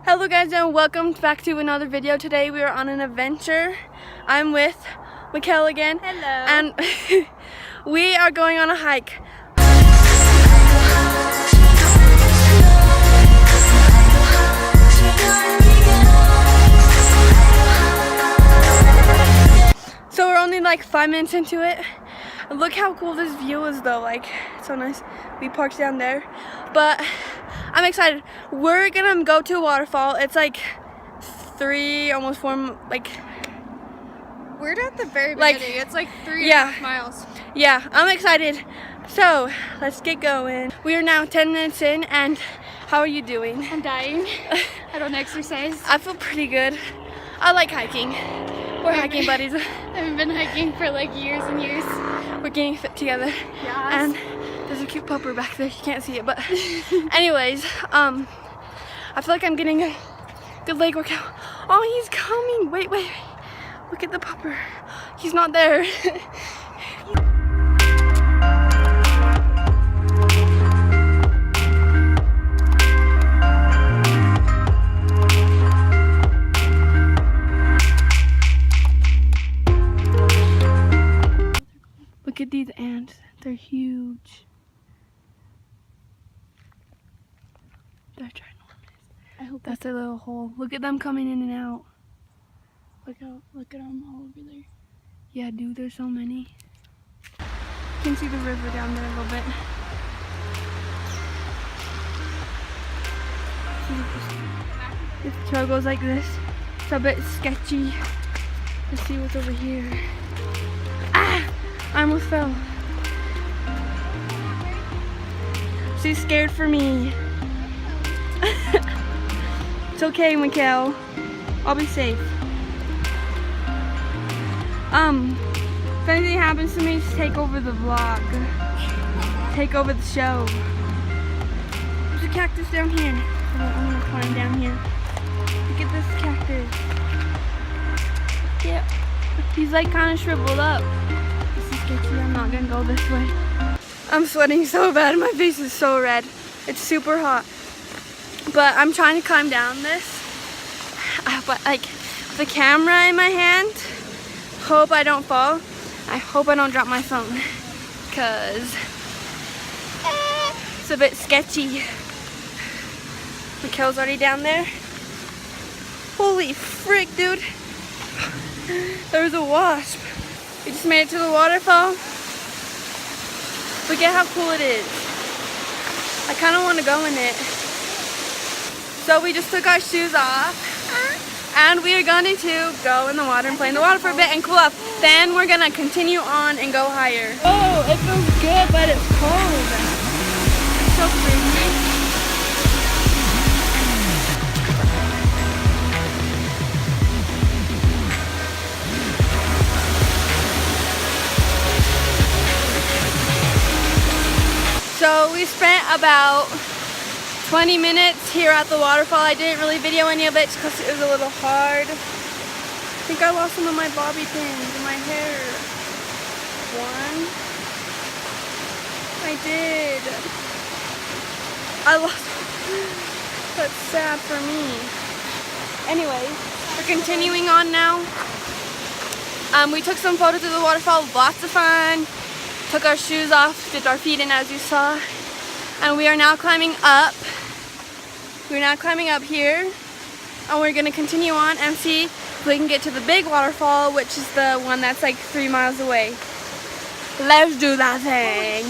Hello guys and welcome back to another video. Today we are on an adventure. I'm with Mikkel again. Hello. And we are going on a hike. So we're only like 5 minutes into it. Look how cool this view is though, like it's so nice. We parked down there, but I'm excited. We're gonna go to a waterfall. It's like 3, almost 4, like we're at the very beginning. It's like 3.5 miles. Yeah, I'm excited. So let's get going. We are now 10 minutes in, and how are you doing? I'm dying. I don't exercise. I feel pretty good. I like hiking. We're hiking buddies. I haven't been hiking for like years and years. We're getting fit together. Yes. And there's a cute pupper back there. You can't see it, but anyways, I feel like I'm getting a good leg workout. Oh, he's coming. Wait. Look at the pupper. He's not there. Look at these ants. They're huge. They're ginormous. I hope That's their little hole. Look at them coming in and out. Look at them all over there. Yeah, dude, there's so many. You can see the river down there a little bit. This trail goes like this. It's a bit sketchy. Let's see what's over here. Ah! I almost fell. She's scared for me. It's okay, Mikkel. I'll be safe. If anything happens to me, just take over the vlog. Take over the show. There's a cactus down here. I'm gonna climb down here. Look at this cactus. Yeah. He's like kind of shriveled up. This is sketchy. I'm not gonna go this way. I'm sweating so bad. My face is so red. It's super hot. But I'm trying to climb down this. But like the camera in my hand. Hope I don't fall. I hope I don't drop my phone. Cause it's a bit sketchy. Mikkel's already down there. Holy frick, dude. There was a wasp. We just made it to the waterfall. Look at how cool it is. I kind of want to go in it. So we just took our shoes off. And we are going to go in the water and play in the water for a bit and cool off. Then we're going to continue on and go higher. Oh, it feels good, but it's cold. It's so crazy. So we spent about 20 minutes here at the waterfall. I didn't really video any of it because it was a little hard. I think I lost some of my bobby pins in my hair. One. I did. I lost. That's sad for me. Anyway, we're continuing on now. We took some photos of the waterfall. Lots of fun. Took our shoes off, dipped our feet in as you saw. And we are now climbing up. We're now climbing up here. And we're gonna continue on and see if we can get to the big waterfall, which is the one that's like 3 miles away. Let's do that thing.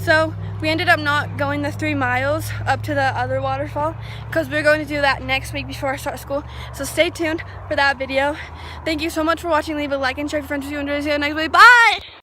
So we ended up not going the 3 miles up to the other waterfall because we're going to do that next week before I start school. So stay tuned for that video. Thank you so much for watching. Leave a like and share with friends if you enjoy. See you next week. Bye!